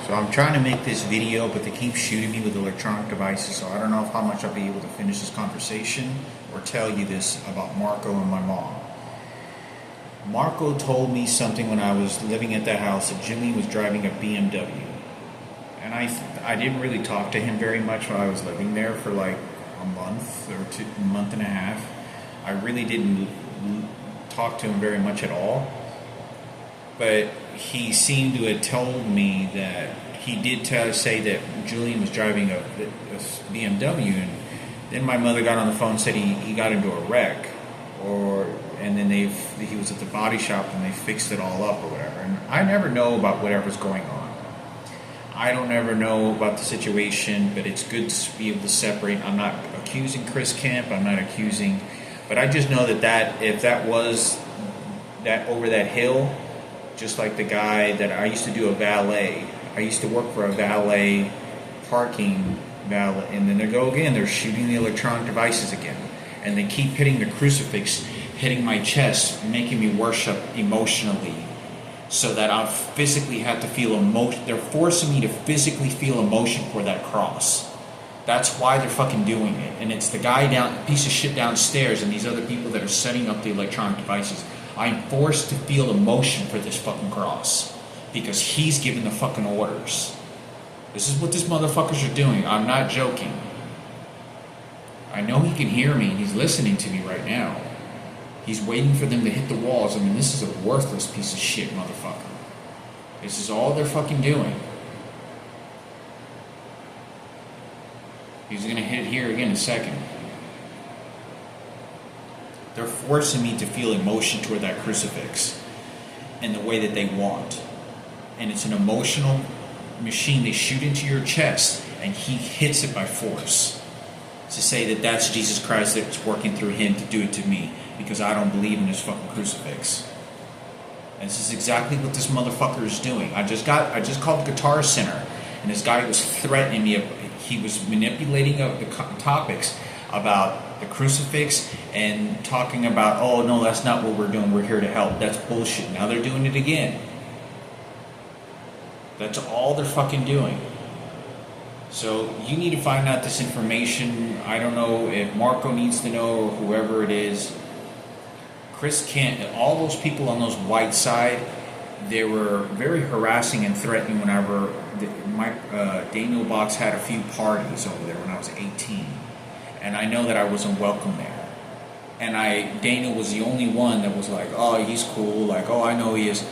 So I'm trying to make this video, but they keep shooting me with electronic devices, so I don't know how much I'll be able to finish this conversation or tell you this about Marco and my mom. Marco told me something when I was living at the house that Jimmy was driving a BMW. And I didn't really talk to him very much while I was living there for like a month or a month and a half. I really didn't talk to him very much at all. But he seemed to have told me that he did say that Julian was driving a BMW, and then my mother got on the phone and said he got into a wreck, and then he was at the body shop and they fixed it all up or whatever. And I never know about whatever's going on. I don't ever know about the situation, but it's good to be able to separate. I'm not accusing Chris Kemp. I'm not accusing, but I just know that if that was that over that hill. Just like the guy that I used to do a valet. I used to work for a valet parking valet, and then they go again. They're shooting the electronic devices again, and they keep hitting the crucifix, hitting my chest, making me worship emotionally, so that I physically have to feel emotion. They're forcing me to physically feel emotion for that cross. That's why they're fucking doing it, and it's the guy piece of shit downstairs, and these other people that are setting up the electronic devices. I'm forced to feel emotion for this fucking cross because he's giving the fucking orders. This is what these motherfuckers are doing. I'm not joking. I know he can hear me and he's listening to me right now. He's waiting for them to hit the walls. I mean, this is a worthless piece of shit, motherfucker. This is all they're fucking doing. He's gonna hit here again in a second. They're forcing me to feel emotion toward that crucifix in the way that they want. And it's an emotional machine they shoot into your chest, and he hits it by force. To say that that's Jesus Christ that's working through him to do it to me, because I don't believe in this fucking crucifix. And this is exactly what this motherfucker is doing. I just called the Guitar Center, and this guy was threatening me. He was manipulating the topics about the crucifix and talking about, oh no, that's not what we're doing, we're here to help. That's bullshit. Now they're doing it again. That's all they're fucking doing. So you need to find out this information. I don't know if Marco needs to know or whoever it is. Chris Kent, all those people on those white side, they were very harassing and threatening whenever Daniel Box had a few parties over there when I was 18. And I know that I wasn't welcome there. And Daniel was the only one that was like, oh, he's cool, like, oh, I know he is.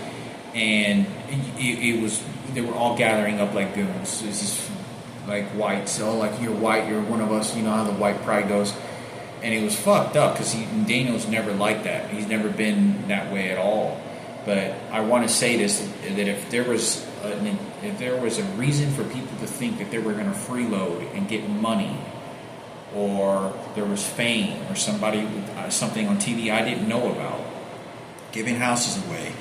And they were all gathering up like goons. It's just like whites. Oh, like, you're white, you're one of us, you know how the white pride goes. And it was fucked up because Daniel's never like that. He's never been that way at all. But I want to say this, that if there was a reason for people to think that they were going to freeload and get money, or there was fame, or something on TV I didn't know about, giving houses away,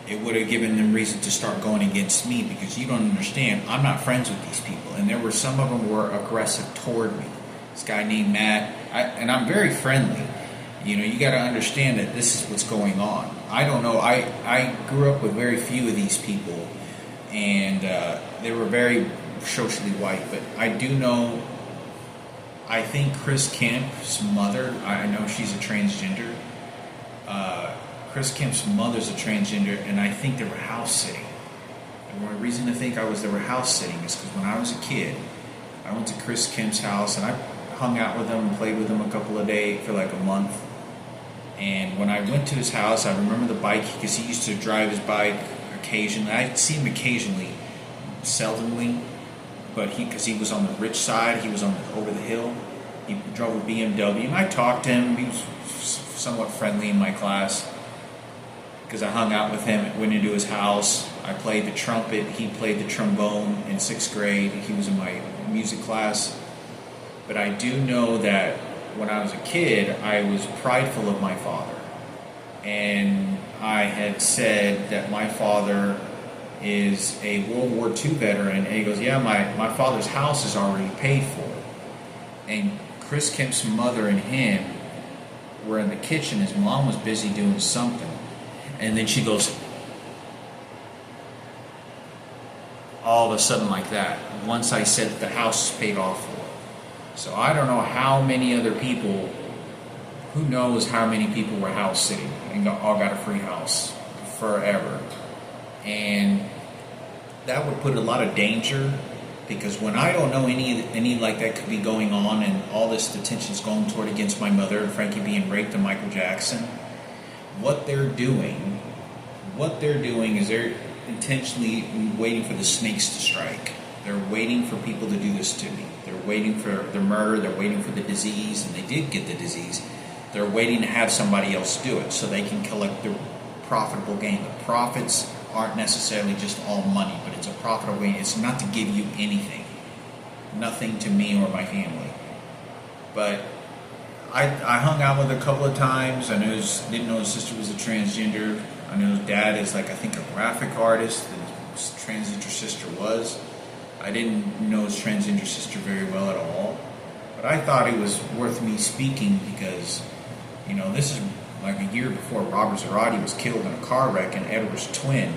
it would have given them reason to start going against me, because you don't understand, I'm not friends with these people, and some of them were aggressive toward me. This guy named Matt, and I'm very friendly. You know, you got to understand that this is what's going on. I don't know, I grew up with very few of these people, and they were very socially white, but I do know, I think Chris Kemp's mother, I know she's a transgender. Chris Kemp's mother's a transgender, and I think they were house sitting. And one reason to think they were house sitting is because when I was a kid, I went to Chris Kemp's house, and I hung out with him and played with him a couple of days for like a month. And when I went to his house, I remember the bike, because he used to drive his bike occasionally. I'd see him occasionally, seldomly. But because he was on the rich side, he was over the hill. He drove a BMW, and I talked to him. He was somewhat friendly in my class because I hung out with him, went into his house. I played the trumpet. He played the trombone in 6th grade. He was in my music class. But I do know that when I was a kid, I was prideful of my father. And I had said that my father is a World War II veteran, and he goes, yeah, my father's house is already paid for. And Chris Kemp's mother and him were in the kitchen. His mom was busy doing something. And then she goes, all of a sudden like that. Once I said the house is paid off for. So I don't know how many other people, who knows how many people were house sitting and all got a free house forever. And that would put a lot of danger, because when I don't know any like that could be going on, and all this attention is going toward against my mother and Frankie being raped and Michael Jackson, what they're doing is they're intentionally waiting for the snakes to strike. They're waiting for people to do this to me. They're waiting for the murder. They're waiting for the disease, and they did get the disease. They're waiting to have somebody else do it so they can collect the profitable gain. The profits aren't necessarily just all money, but it's a profitable gain. It's not to give you anything, nothing to me or my family. But I hung out with her a couple of times. I didn't know his sister was a transgender. I know his dad is like, I think, a graphic artist, and his transgender sister was. I didn't know his transgender sister very well at all. But I thought it was worth me speaking because, this is like a year before Robert Zarate was killed in a car wreck, and Edward's twin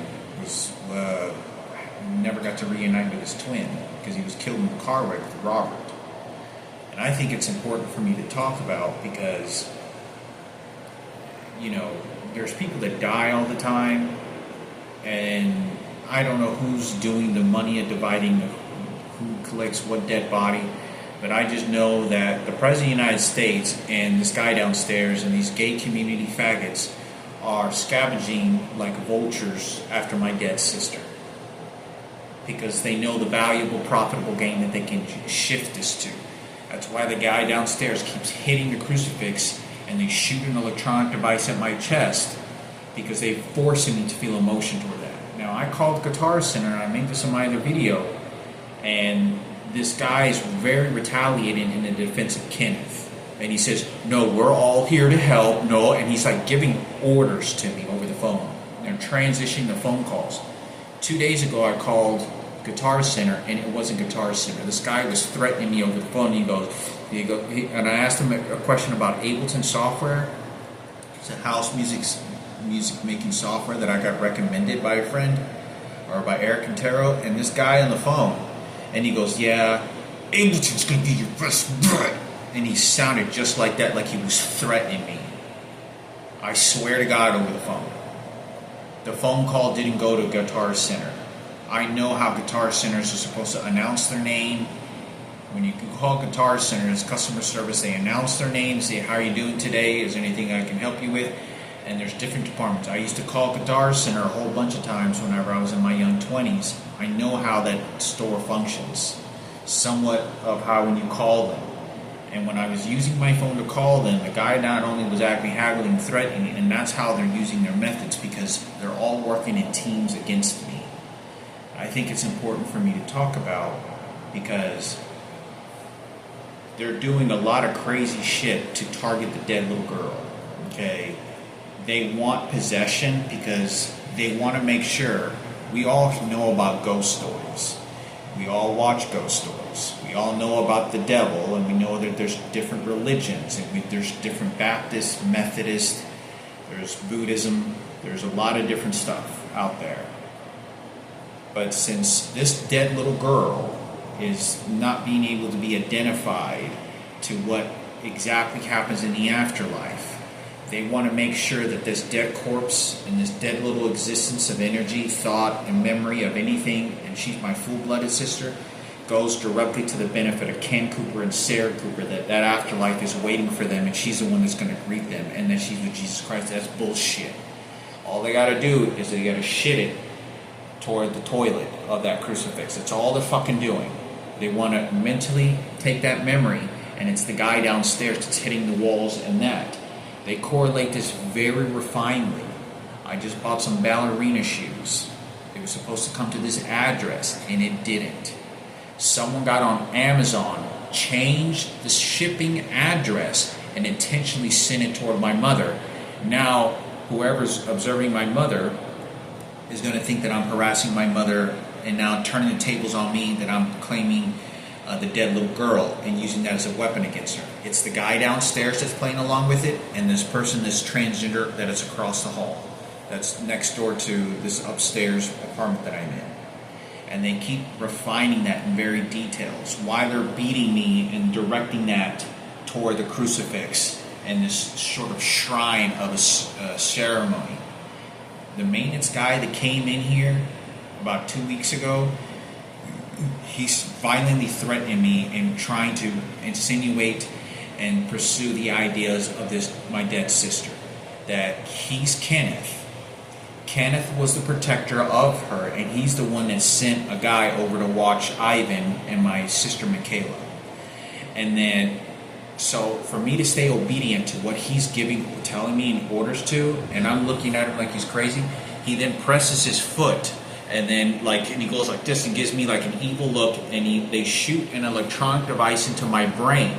never got to reunite with his twin because he was killed in a car wreck with Robert. And I think it's important for me to talk about because, there's people that die all the time, and I don't know who's doing the money at dividing who collects what dead body, but I just know that the President of the United States and this guy downstairs and these gay community faggots are scavenging like vultures after my dead sister, because they know the valuable, profitable gain that they can shift this to. That's why the guy downstairs keeps hitting the crucifix, and they shoot an electronic device at my chest because they're forcing me to feel emotion toward that. Now, I called Guitar Center, and I made this in my other video, and this guy is very retaliating in the defense of Kenneth. And he says, no, we're all here to help, no, and he's like giving orders to me over the phone. They're transitioning the phone calls. 2 days ago, I called Guitar Center, and it wasn't Guitar Center. This guy was threatening me over the phone. And I asked him a question about Ableton software. It's a house music making software that I got recommended by a friend, or by Eric Quintero. And this guy on the phone, and he goes, yeah, Ableton's gonna be your best bet. And he sounded just like that, like he was threatening me. I swear to God, over the phone. The phone call didn't go to Guitar Center. I know how Guitar Centers are supposed to announce their name. When you call Guitar Center, it's customer service. They announce their name, say, how are you doing today? Is there anything I can help you with? And there's different departments. I used to call Guitar Center a whole bunch of times whenever I was in my young 20s. I know how that store functions, somewhat of how when you call them. And when I was using my phone to call them, the guy not only was acting haggling, threatening, and that's how they're using their methods, because they're all working in teams against me. I think it's important for me to talk about, because they're doing a lot of crazy shit to target the dead little girl, okay? They want possession because they want to make sure. We all know about ghost stories. We all watch ghost stories. We all know about the devil, and we know that there's different religions. And there's different Baptist, Methodist, there's Buddhism, there's a lot of different stuff out there. But since this dead little girl is not being able to be identified to what exactly happens in the afterlife, they want to make sure that this dead corpse and this dead little existence of energy, thought, and memory of anything, and she's my full-blooded sister, goes directly to the benefit of Ken Cooper and Sarah Cooper, that afterlife is waiting for them, and she's the one that's going to greet them, and that she's with Jesus Christ. That's bullshit. All they got to do is they got to shit it toward the toilet of that crucifix. That's all they're fucking doing. They want to mentally take that memory, and it's the guy downstairs that's hitting the walls and that. They correlate this very refinedly. I just bought some ballerina shoes. It was supposed to come to this address, and it didn't. Someone got on Amazon, changed the shipping address, and intentionally sent it toward my mother. Now, whoever's observing my mother is going to think that I'm harassing my mother, and now turning the tables on me, that I'm claiming the dead little girl and using that as a weapon against her. It's the guy downstairs that's playing along with it, and this person, this transgender, that is across the hall. That's next door to this upstairs apartment that I'm in. And they keep refining that in very details. Why they're beating me and directing that toward the crucifix and this sort of shrine of a ceremony. The maintenance guy that came in here about 2 weeks ago, he's violently threatening me and trying to insinuate and pursue the ideas of my dead sister. That he's Kenneth. Kenneth was the protector of her, and he's the one that sent a guy over to watch Ivan and my sister Michaela. And then, so for me to stay obedient to what he's telling me in orders to, and I'm looking at him like he's crazy, he then presses his foot, and then and he goes like this and gives me like an evil look, and they shoot an electronic device into my brain,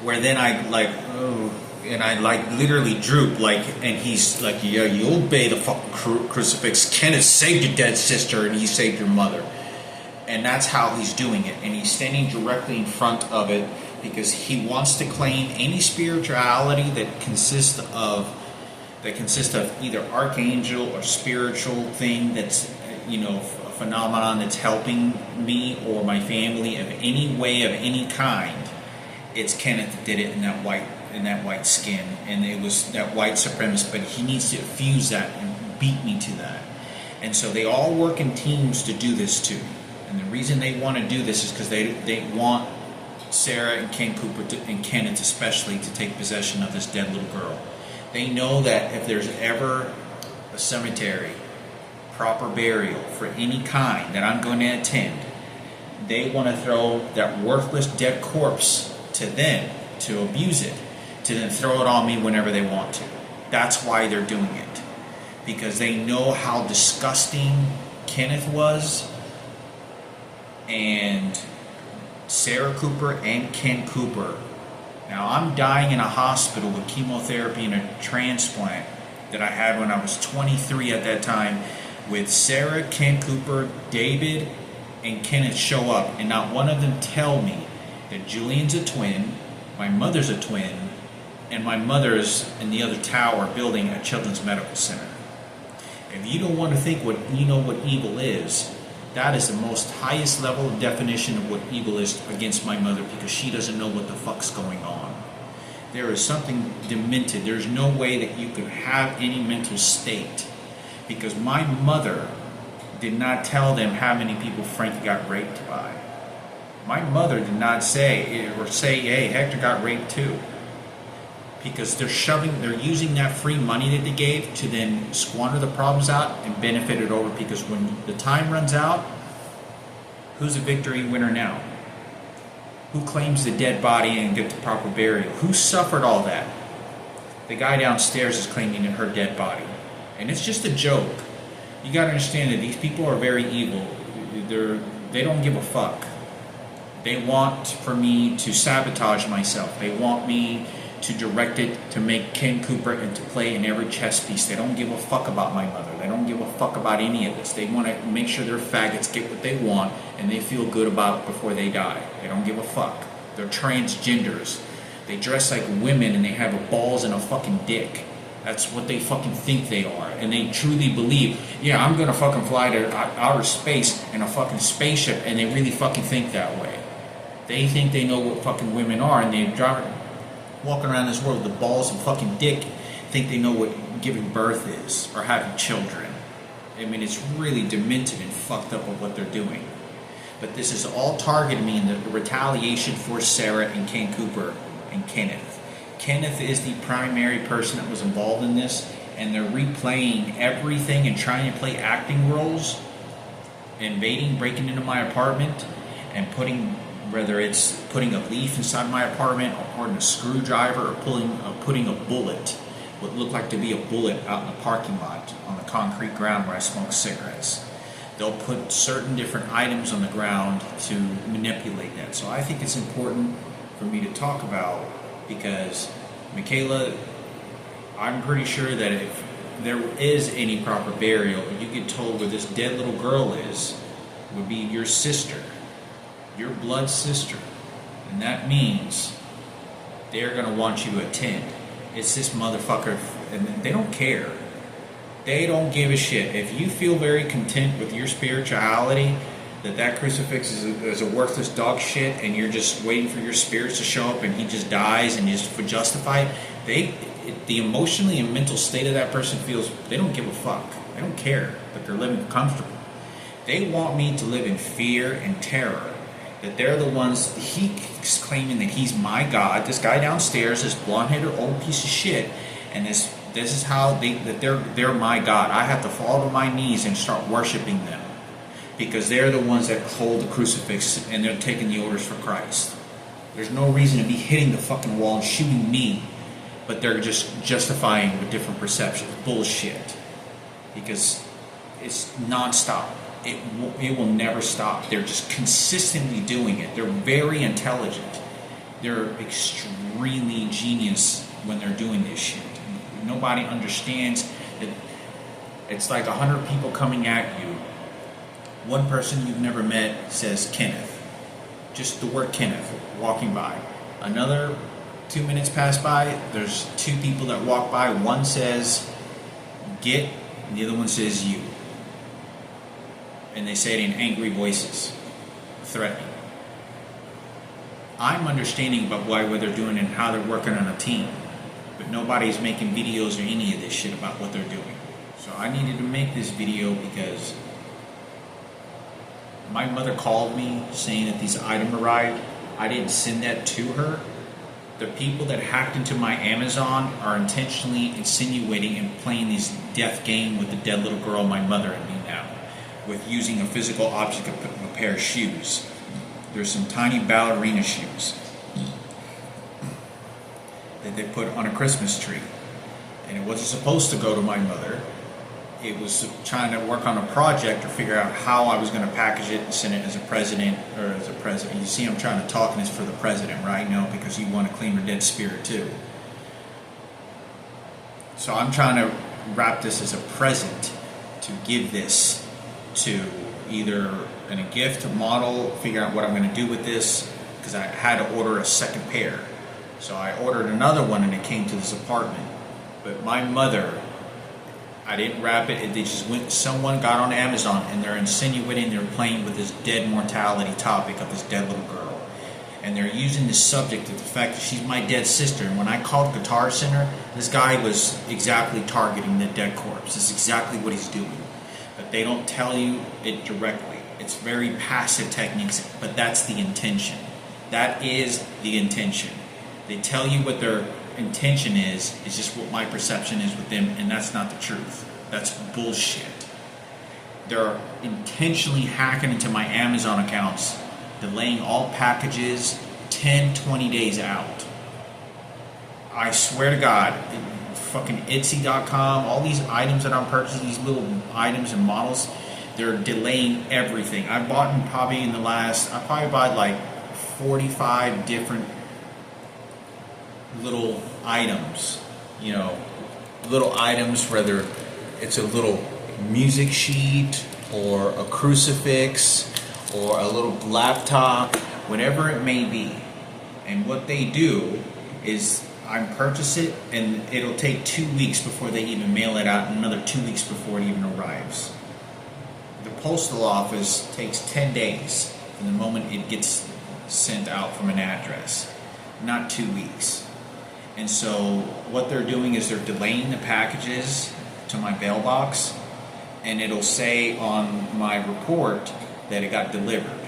where then I literally droop, and he's like, yeah, you obey the fucking crucifix. Kenneth saved your dead sister, and he saved your mother. And that's how he's doing it. And he's standing directly in front of it because he wants to claim any spirituality that consists of either archangel or spiritual thing that's, a phenomenon that's helping me or my family of any way, of any kind. It's Kenneth that did it in that white skin, and it was that white supremacist, but he needs to fuse that and beat me to that. And so they all work in teams to do this too. And the reason they want to do this is because they want Sarah and Ken Cooper and Kenneth especially to take possession of this dead little girl. They know that if there's ever a cemetery, proper burial for any kind that I'm going to attend, they want to throw that worthless dead corpse to them, to abuse it, to then throw it on me whenever they want to. That's why they're doing it. Because they know how disgusting Kenneth was, and Sarah Cooper and Ken Cooper. Now, I'm dying in a hospital with chemotherapy and a transplant that I had when I was 23 at that time, with Sarah, Ken Cooper, David, and Kenneth show up, and not one of them tell me that Julian's a twin, my mother's a twin, and my mother's in the other tower building a children's medical center. If you don't want to think what evil is, that is the most highest level of definition of what evil is against my mother, because she doesn't know what the fuck's going on. There is something demented. There's no way that you could have any mental state, because my mother did not tell them how many people Frank got raped by. My mother did not say, hey, Hector got raped too. Because they're using that free money that they gave to then squander the problems out and benefit it over. Because when the time runs out, who's a victory winner now? Who claims the dead body and get the proper burial? Who suffered all that? The guy downstairs is claiming her dead body. And it's just a joke. You gotta understand that these people are very evil. They don't give a fuck. They want for me to sabotage myself. They want me to direct it to make Ken Cooper and to play in every chess piece. They don't give a fuck about my mother. They don't give a fuck about any of this. They want to make sure their faggots get what they want and they feel good about it before they die. They don't give a fuck. They're transgenders. They dress like women and they have balls and a fucking dick. That's what they fucking think they are. And they truly believe, yeah, I'm gonna fucking fly to outer space in a fucking spaceship, and they really fucking think that way. They think they know what fucking women are, and they drive walking around this world with the balls and fucking dick, think they know what giving birth is or having children. I mean, it's really demented and fucked up of what they're doing. But this is all targeting me in the retaliation for Sarah and Ken Cooper and Kenneth. Kenneth is the primary person that was involved in this, and they're replaying everything and trying to play acting roles, breaking into my apartment, and whether it's putting a leaf inside my apartment, or putting a screwdriver, or putting a bullet, what looked like to be a bullet, out in the parking lot on the concrete ground where I smoke cigarettes. They'll put certain different items on the ground to manipulate that. So I think it's important for me to talk about, because Michaela, I'm pretty sure that if there is any proper burial, you get told where this dead little girl would be your sister. Your blood sister, and that means they're going to want you to attend. It's this motherfucker, and they don't care. They don't give a shit. If you feel very content with your spirituality, that crucifix is a worthless dog shit, and you're just waiting for your spirits to show up and he just dies and you just for justify it, the emotionally and mental state of that person feels they don't give a fuck. They don't care, but they're living comfortable. They want me to live in fear and terror. That they're the ones, he's claiming that he's my God. This guy downstairs, this blonde-headed old piece of shit, and this is how they're my God. I have to fall to my knees and start worshiping them because they're the ones that hold the crucifix and they're taking the orders for Christ. There's no reason to be hitting the fucking wall and shooting me, but they're just justifying with different perceptions. Bullshit. Because it's nonstop. It will never stop. They're just consistently doing it. They're very intelligent. They're extremely genius when they're doing this shit. Nobody understands that it's like 100 people coming at you. One person you've never met says Kenneth. Just the word Kenneth walking by. Another 2 minutes pass by, there's two people that walk by. One says get, and the other one says you. And they say it in angry voices, threatening. I'm understanding about why what they're doing and how they're working on a team, but nobody's making videos or any of this shit about what they're doing. So I needed to make this video because my mother called me saying that this item arrived. I didn't send that to her. The people that hacked into my Amazon are intentionally insinuating and playing this death game with the dead little girl, my mother, and me now, with using a physical object, a pair of shoes. There's some tiny ballerina shoes that they put on a Christmas tree. And it wasn't supposed to go to my mother. It was trying to work on a project or figure out how I was going to package it and send it as a president or as a president. You see, I'm trying to talk and it's for the president right now because you want to claim her dead spirit too. So I'm trying to wrap this as a present to give this to either in a gift, a model, figure out what I'm going to do with this because I had to order a second pair. So I ordered another one and it came to this apartment. But my mother, I didn't wrap it. They just went. Someone got on Amazon and they're insinuating they're playing with this dead mortality topic of this dead little girl, and they're using this subject of the fact that she's my dead sister. And when I called Guitar Center, this guy was exactly targeting the dead corpse. That's exactly what he's doing, but they don't tell you it directly. It's very passive techniques, but that's the intention. That is the intention. They tell you what their intention is just what my perception is with them, and that's not the truth. That's bullshit. They're intentionally hacking into my Amazon accounts, delaying all packages 10, 20 days out. I swear to God, fucking Etsy.com, all these items that I'm purchasing, these little items and models, they're delaying everything. I bought in probably in the last, I probably bought like 45 different little items, you know, little items, whether it's a little music sheet or a crucifix or a little laptop, whatever it may be. And what they do is I purchase it and it'll take 2 weeks before they even mail it out and another 2 weeks before it even arrives. The postal office takes 10 days from the moment it gets sent out from an address, not 2 weeks. And so what they're doing is they're delaying the packages to my mailbox, and it'll say on my report that it got delivered.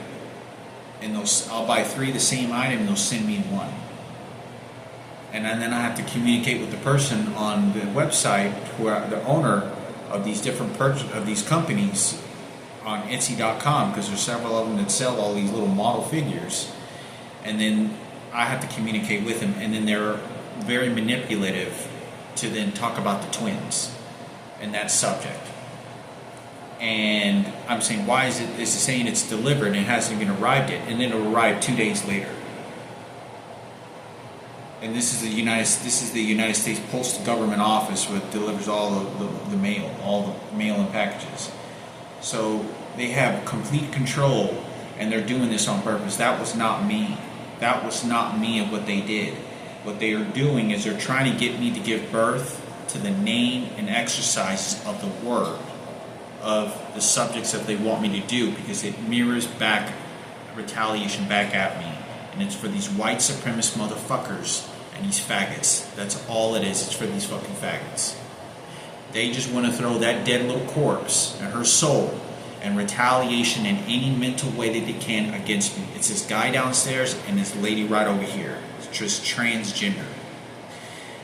And I'll buy 3 of the same item and they'll send me 1. And then I have to communicate with the person on the website, who are the owner of these different of these companies on Etsy.com, because there's several of them that sell all these little model figures. And then I have to communicate with them, and then they're very manipulative to then talk about the twins and that subject. And I'm saying, why is it? It's saying it's delivered and it hasn't even arrived yet, and then it'll arrive 2 days later. And this is the United States Postal Government Office, which delivers all of the mail, all the mail and packages. So they have complete control, and they're doing this on purpose. That was not me. That was not me of what they did. What they are doing is they're trying to get me to give birth to the name and exercises of the word of the subjects that they want me to do, because it mirrors back retaliation back at me. And it's for these white supremacist motherfuckers and these faggots. That's all it is. It's for these fucking faggots. They just want to throw that dead little corpse and her soul and retaliation in any mental way that they can against me. It's this guy downstairs and this lady right over here. It's just transgender.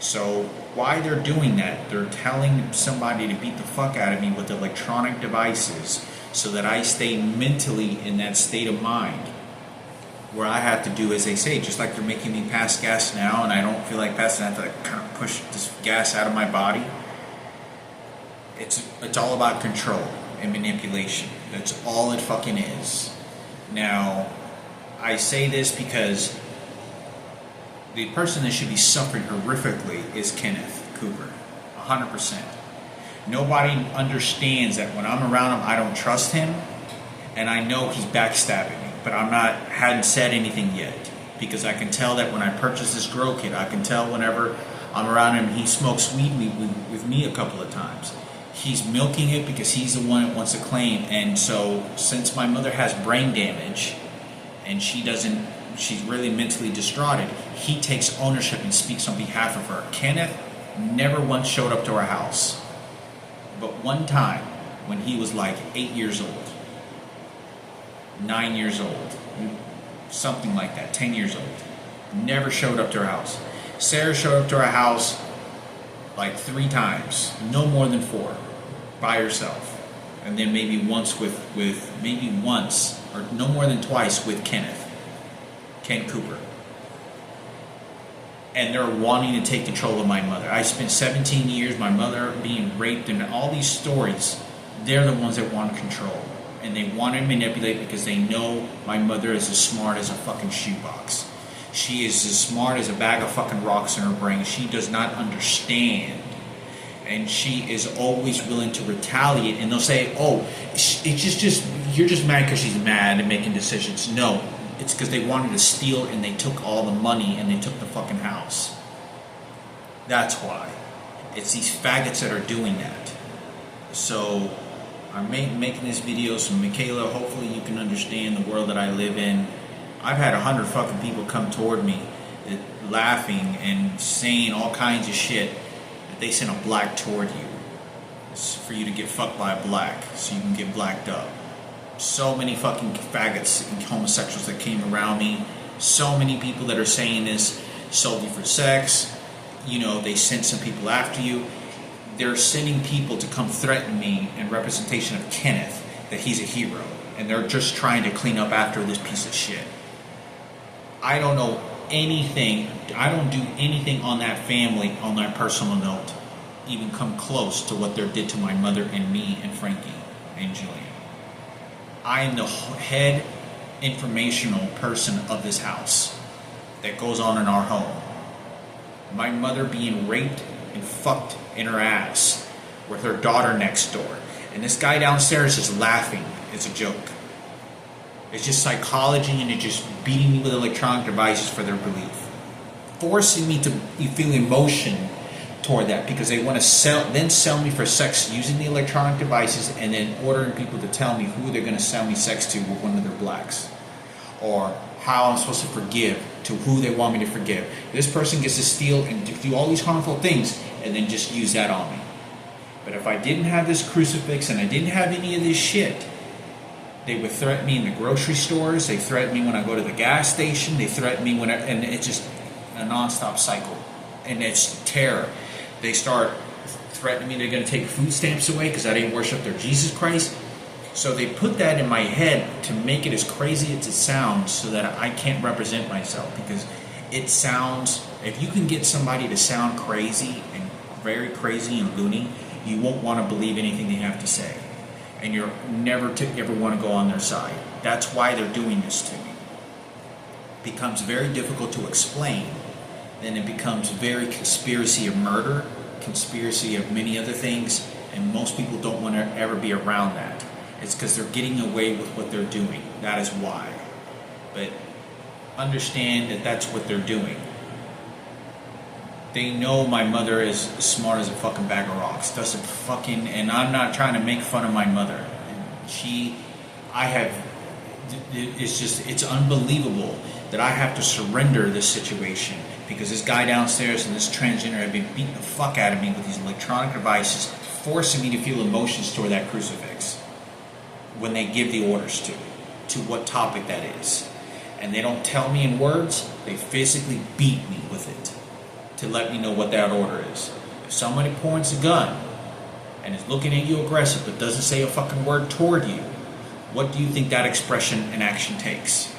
So why they're doing that, they're telling somebody to beat the fuck out of me with electronic devices so that I stay mentally in that state of mind where I have to do as they say. Just like they're making me pass gas now and I don't feel like passing, I have to kind of push this gas out of my body. It's all about control and manipulation. That's all it fucking is. Now, I say this because the person that should be suffering horrifically is Kenneth Cooper. 100%. Nobody understands that when I'm around him, I don't trust him, and I know he's backstabbing me, but hadn't said anything yet, because I can tell that when I purchase this grow kit, I can tell whenever I'm around him, he smokes weed with me a couple of times. He's milking it because he's the one that wants to claim. And so since my mother has brain damage and she's really mentally distraught, he takes ownership and speaks on behalf of her. Kenneth never once showed up to our house. But one time when he was like 8 years old, 9 years old, something like that, 10 years old, never showed up to our house. Sarah showed up to our house like 3 times, no more than 4. By herself, and then maybe once or no more than twice with Ken Cooper. And they're wanting to take control of my mother. I spent 17 years, my mother being raped, and all these stories. They're the ones that want control, and they want to manipulate because they know my mother is as smart as a fucking shoebox. She is as smart as a bag of fucking rocks in her brain. She does not understand. And she is always willing to retaliate. And they'll say, oh, it's just you're just mad because she's mad and making decisions. No, it's because they wanted to steal and they took all the money and they took the fucking house. That's why. It's these faggots that are doing that. So I'm making this video so Michaela, hopefully you can understand the world that I live in. I've had 100 fucking people come toward me laughing and saying all kinds of shit. They sent a black toward you. It's for you to get fucked by a black so you can get blacked up. So many fucking faggots and homosexuals that came around me. So many people that are saying this, sold you for sex. You know, they sent some people after you. They're sending people to come threaten me in representation of Kenneth, that he's a hero. And they're just trying to clean up after this piece of shit. I don't know anything. I don't do anything on that family, on that personal note, even come close to what they did to my mother and me and Frankie and Jillian. I am the head informational person of this house that goes on in our home. My mother being raped and fucked in her ass with her daughter next door, and this guy downstairs is laughing. It's a joke. It's just psychology, and it's just beating me with electronic devices for their belief. Forcing me to feel emotion toward that because they want to sell me for sex using the electronic devices, and then ordering people to tell me who they're going to sell me sex to with one of their blacks. Or how I'm supposed to forgive to who they want me to forgive. This person gets to steal and do all these harmful things and then just use that on me. But if I didn't have this crucifix and I didn't have any of this shit, they would threaten me in the grocery stores. They threaten me when I go to the gas station. They threaten me and it's just a nonstop cycle. And it's terror. They start threatening me they're going to take food stamps away because I didn't worship their Jesus Christ. So they put that in my head to make it as crazy as it sounds so that I can't represent myself. Because it sounds, if you can get somebody to sound crazy and very crazy and loony, you won't want to believe anything they have to say. And you're never to ever want to go on their side. That's why they're doing this to me. It becomes very difficult to explain. Then it becomes very conspiracy of murder, conspiracy of many other things, and most people don't want to ever be around that. It's because they're getting away with what they're doing. That is why. But understand that that's what they're doing. they know my mother is smart as a fucking bag of rocks. Doesn't fucking, and I'm not trying to make fun of my mother. It's unbelievable that I have to surrender this situation because this guy downstairs and this transgender have been beating the fuck out of me with these electronic devices, forcing me to feel emotions toward that crucifix when they give the orders to what topic that is. And they don't tell me in words, they physically beat me with it to let me know what that order is. If somebody points a gun and is looking at you aggressive but doesn't say a fucking word toward you, what do you think that expression and action takes?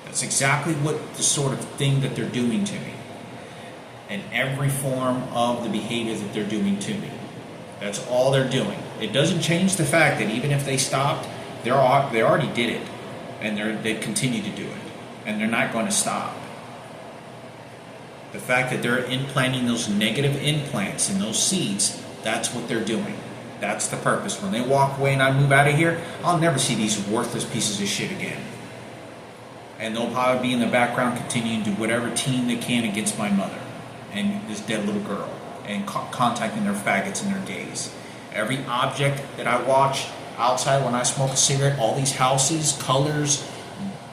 That's exactly what the sort of thing that they're doing to me. And every form of the behavior that they're doing to me. That's all they're doing. It doesn't change the fact that even if they stopped, they already did it. And they continue to do it. And they're not going to stop. The fact that they're implanting those negative implants in those seeds, that's what they're doing. That's the purpose. When they walk away and I move out of here, I'll never see these worthless pieces of shit again. And they'll probably be in the background continuing to do whatever team they can against my mother and this dead little girl and contacting their faggots and their gays. Every object that I watch outside when I smoke a cigarette, all these houses, colors,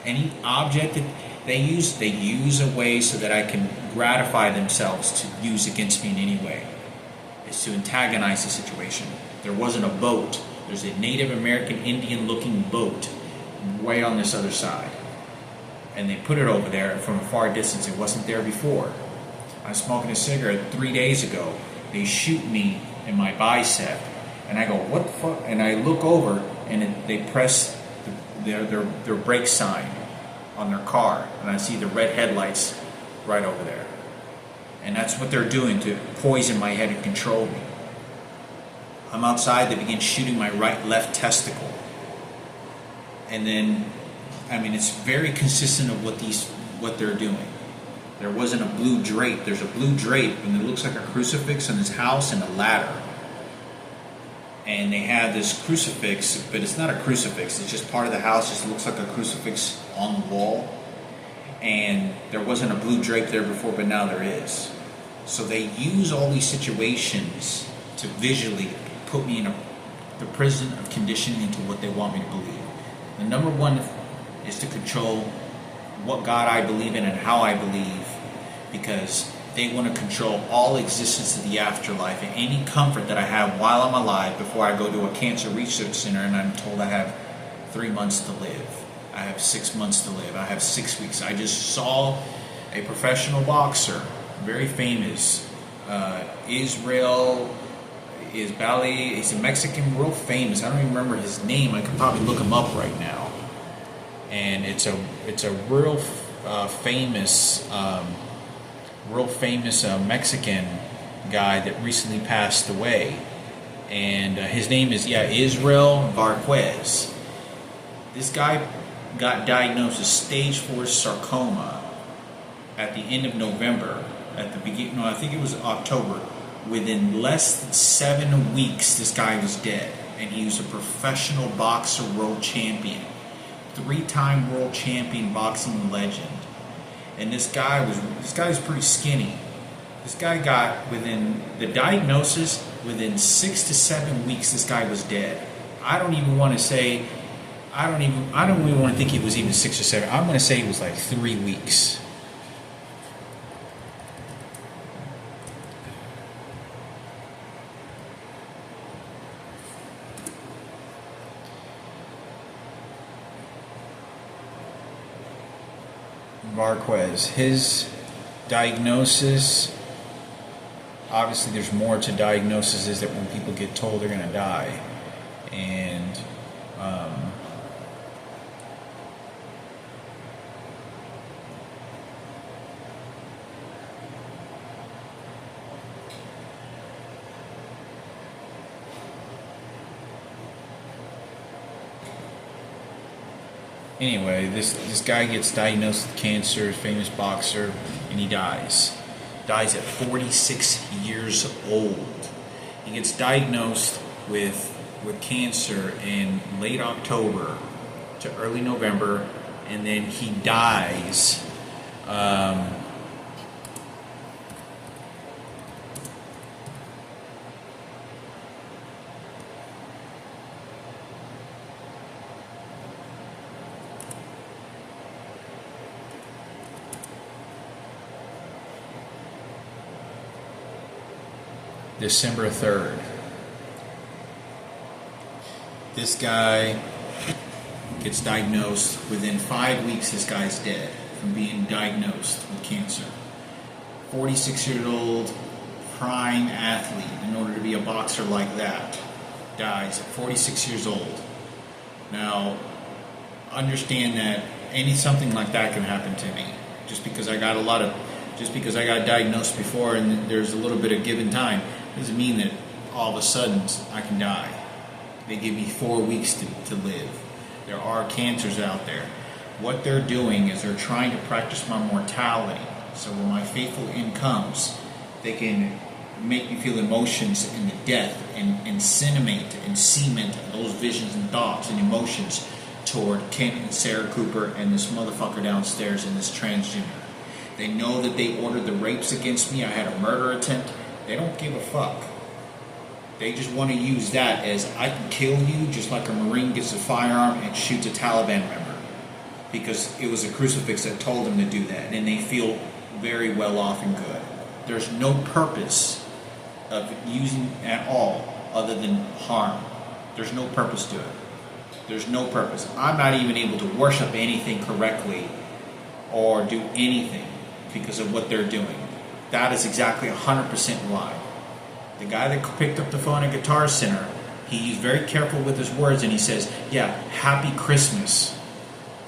any object that they use a way so that I can gratify themselves to use against me in any way. It's to antagonize the situation. There wasn't a boat. There's a Native American Indian looking boat way on this other side. And they put it over there from a far distance. It wasn't there before. I was smoking a cigarette 3 days ago. They shoot me in my bicep. And I go, what the fuck? And I look over and they press their brake sign on their car. And I see the red headlights right over there. And that's what they're doing to poison my head and control me. I'm outside, they begin shooting my left testicle. And then, I mean, it's very consistent of what they're doing. There wasn't a blue drape. There's a blue drape, and it looks like a crucifix in his house and a ladder. And they have this crucifix, but it's not a crucifix. It's just part of the house. It just looks like a crucifix on the wall. And there wasn't a blue drape there before, but now there is. So they use all these situations to visually put me in the prison of conditioning into what they want me to believe. The number one is to control what God I believe in and how I believe, because they want to control all existence of the afterlife and any comfort that I have while I'm alive before I go to a cancer research center and I'm told I have 3 months to live. I have 6 months to live. I have 6 weeks. I just saw a professional boxer, very famous, Israel is Bali. He's a Mexican, real famous. I don't even remember his name. I could probably look him up right now. And it's a real famous Mexican guy that recently passed away, and his name is Israel Varquez. This guy got diagnosed with stage 4 sarcoma at the end of November. At the beginning, no, I think it was October. Within less than 7 weeks, this guy was dead, and he was a professional boxer, world champion, 3-time world champion boxing legend. And this guy was pretty skinny. This guy got, within the diagnosis, within 6 to 7 weeks, this guy was dead. I don't even want to think it was even 6 or 7. I'm going to say it was like 3 weeks. Marquez, his diagnosis, obviously there's more to diagnosis, is that when people get told they're going to die, and anyway, this guy gets diagnosed with cancer, famous boxer, and he dies. Dies at 46 years old. He gets diagnosed with cancer in late October to early November, and then he dies December 3rd. This guy gets diagnosed. Within 5 weeks, this guy's dead from being diagnosed with cancer. 46-year-old prime athlete, in order to be a boxer like that, dies at 46 years old. Now, understand that something like that can happen to me. Just because I got diagnosed before and there's a little bit of give and time, doesn't mean that all of a sudden I can die. They give me 4 weeks to live. There are cancers out there. What they're doing is they're trying to practice my mortality. So when my faithful end comes, they can make me feel emotions in the death and cement those visions and thoughts and emotions toward Kent and Sarah Cooper and this motherfucker downstairs and this transgender. They know that they ordered the rapes against me. I had a murder attempt. They don't give a fuck. They just want to use that as I can kill you just like a Marine gets a firearm and shoots a Taliban member. Because it was a crucifix that told them to do that. And they feel very well off and good. There's no purpose of using at all other than harm. There's no purpose to it. There's no purpose. I'm not even able to worship anything correctly or do anything because of what they're doing. That is exactly 100% why. The guy that picked up the phone at Guitar Center, he's very careful with his words and he says, yeah, Happy Christmas.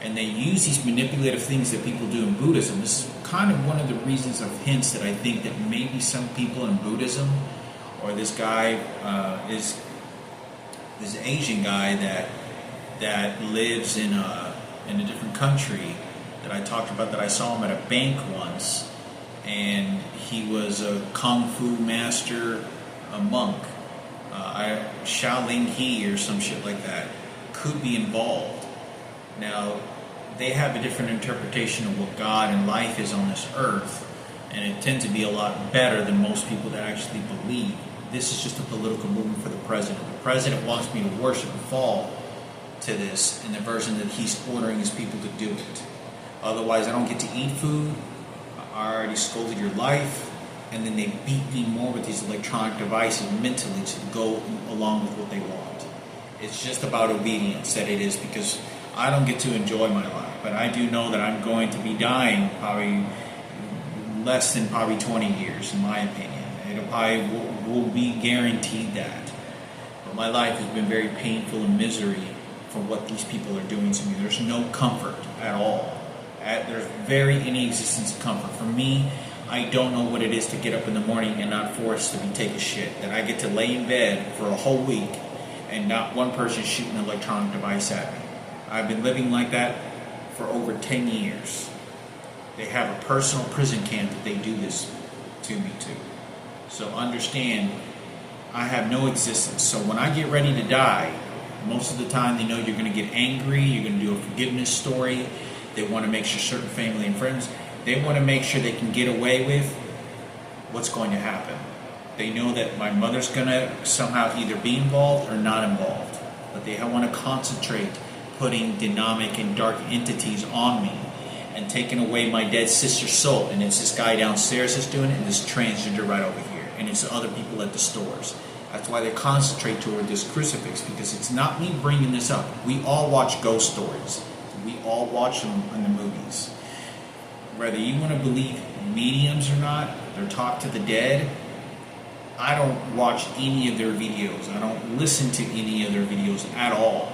And they use these manipulative things that people do in Buddhism. This is kind of one of the reasons of hints that I think that maybe some people in Buddhism, or this guy is this Asian guy that lives in a different country that I talked about, that I saw him at a bank once, and he was a kung fu master, a monk, Shaolin He or some shit like that, could be involved. Now, they have a different interpretation of what God and life is on this earth, and it tends to be a lot better than most people that actually believe. This is just a political movement for the president. The president wants me to worship and fall to this in the version that he's ordering his people to do it. Otherwise, I don't get to eat food. I already scolded your life, and then they beat me more with these electronic devices mentally to go along with what they want. It's just about obedience that it is, because I don't get to enjoy my life, but I do know that I'm going to be dying probably less than 20 years, in my opinion. I will be guaranteed that. But my life has been very painful and misery for what these people are doing to me. There's no comfort at all. There's very any existence of comfort. For me, I don't know what it is to get up in the morning and not forced to take a shit. That I get to lay in bed for a whole week and not one person shoot an electronic device at me. I've been living like that for over 10 years. They have a personal prison camp that they do this to me to. So understand, I have no existence. So when I get ready to die, most of the time they know you're going to get angry, you're going to do a forgiveness story. They want to make sure certain family and friends, they want to make sure they can get away with what's going to happen. They know that my mother's going to somehow either be involved or not involved. But they want to concentrate putting demonic and dark entities on me and taking away my dead sister's soul. And it's this guy downstairs that's doing it, and this transgender right over here. And it's the other people at the stores. That's why they concentrate toward this crucifix, because it's not me bringing this up. We all watch ghost stories. We all watch them in the movies. Whether you want to believe mediums or not, or talk to the dead, I don't watch any of their videos. I don't listen to any of their videos at all.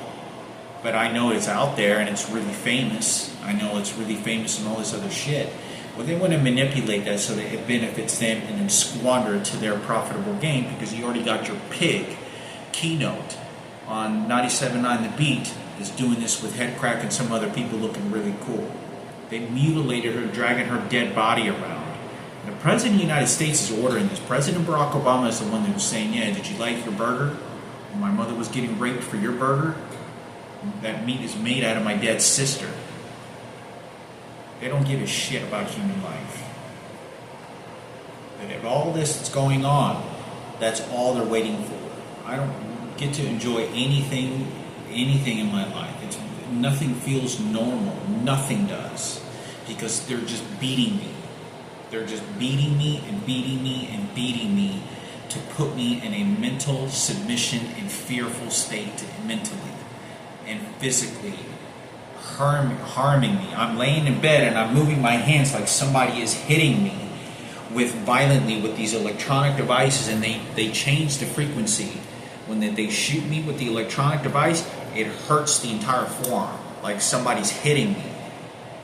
But I know it's out there and it's really famous. I know it's really famous and all this other shit. Well, they want to manipulate that so that it benefits them and then squander it to their profitable gain, because you already got your pig Keynote on 97.9 The Beat is doing this with Headcrack and some other people looking really cool. They mutilated her, dragging her dead body around. And the President of the United States is ordering this. President Barack Obama is the one who's saying, yeah, did you like your burger? When my mother was getting raped for your burger? That meat is made out of my dead sister. They don't give a shit about human life. And if all this that's going on, that's all they're waiting for. I don't get to enjoy anything in my life. Nothing feels normal. Nothing does. Because they're just beating me. They're just beating me and beating me and beating me to put me in a mental submission and fearful state mentally and physically, harming me. I'm laying in bed and I'm moving my hands like somebody is hitting me violently with these electronic devices, and they change the frequency. When they shoot me with the electronic device, it hurts the entire forearm, like somebody's hitting me.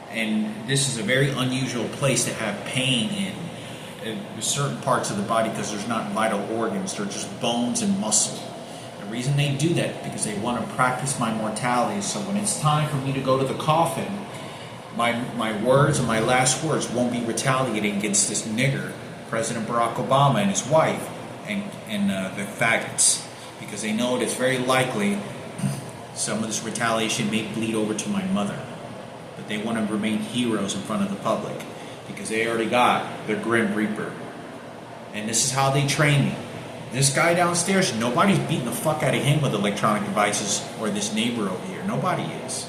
And this is a very unusual place to have pain in certain parts of the body, because there's not vital organs, they're just bones and muscle. The reason they do that is because they want to practice my mortality, so when it's time for me to go to the coffin, my words and my last words won't be retaliating against this nigger, President Barack Obama, and his wife, and the faggots, because they know it's very likely some of this retaliation may bleed over to my mother. But they want to remain heroes in front of the public, because they already got their Grim Reaper. And this is how they train me. This guy downstairs, nobody's beating the fuck out of him with electronic devices, or this neighbor over here. Nobody is.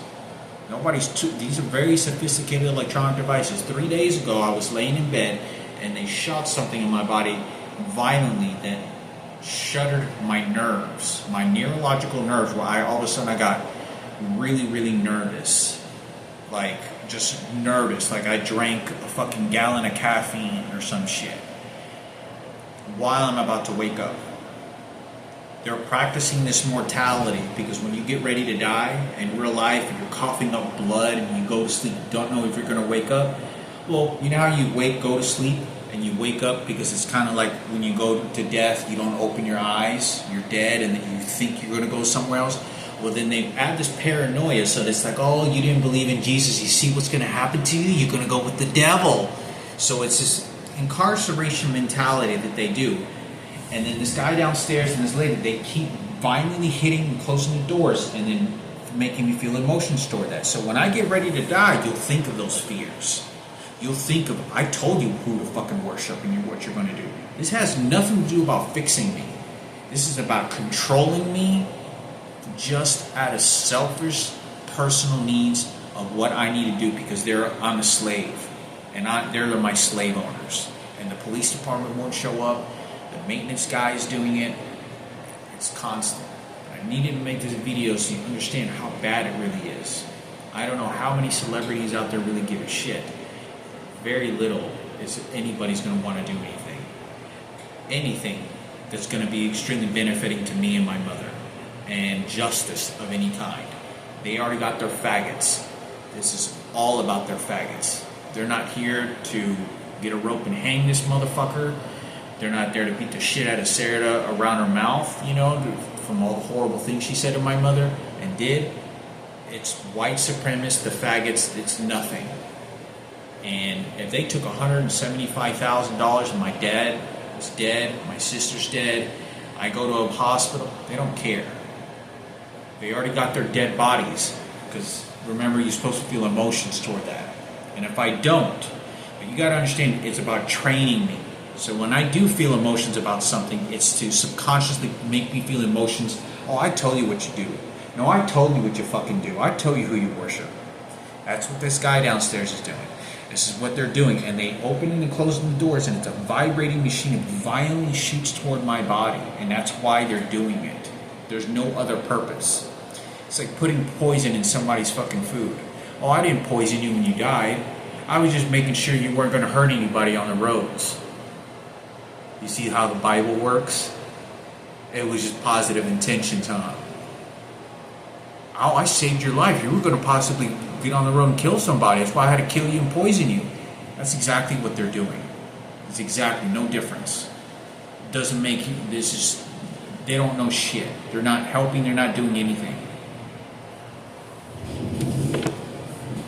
These are very sophisticated electronic devices. 3 days ago, I was laying in bed, and they shot something in my body violently that shuddered my nerves, my neurological nerves, where all of a sudden I got really, really nervous. Like, just nervous. Like I drank a fucking gallon of caffeine or some shit while I'm about to wake up. They're practicing this mortality, because when you get ready to die in real life and you're coughing up blood and you go to sleep, you don't know if you're going to wake up. Well, you know how you go to sleep and you wake up, because it's kind of like when you go to death, you don't open your eyes, you're dead, and then you think you're going to go somewhere else. Well, then they add this paranoia, so it's like, oh, you didn't believe in Jesus, you see what's going to happen to you? You're going to go with the devil. So it's this incarceration mentality that they do. And then this guy downstairs and this lady, they keep violently hitting and closing the doors, and then making me feel emotions toward that. So when I get ready to die, you'll think of those fears. You'll think of, I told you who to fucking worship and what you're going to do. This has nothing to do about fixing me. This is about controlling me, just out of selfish personal needs of what I need to do, because I'm a slave, and they're my slave owners. And the police department won't show up. The maintenance guy is doing it. It's constant. I needed to make this video so you understand how bad it really is. I don't know how many celebrities out there really give a shit. Very little is anybody's going to want to do anything that's going to be extremely benefiting to me and my mother, and justice of any kind. They already got their faggots. This is all about their faggots. They're not here to get a rope and hang this motherfucker. They're not there to beat the shit out of Sarah around her mouth, from all the horrible things she said to my mother and did. It's white supremacists, the faggots, it's nothing. And if they took $175,000 and my dad was dead, my sister's dead, I go to a hospital, they don't care. They already got their dead bodies, because remember, you're supposed to feel emotions toward that. And if I don't, but you got to understand, it's about training me. So when I do feel emotions about something, it's to subconsciously make me feel emotions. Oh, I told you what you do. No, I told you what you fucking do. I told you who you worship. That's what this guy downstairs is doing. This is what they're doing. And they open and close the doors, and it's a vibrating machine. It violently shoots toward my body. And that's why they're doing it. There's no other purpose. It's like putting poison in somebody's fucking food. Oh, I didn't poison you when you died. I was just making sure you weren't going to hurt anybody on the roads. You see how the Bible works? It was just positive intentions, huh? Oh, I saved your life. You were going to possibly get on the road and kill somebody. That's why I had to kill you and poison you. That's exactly what they're doing. It's exactly no difference. Doesn't make you, they don't know shit. They're not helping, they're not doing anything.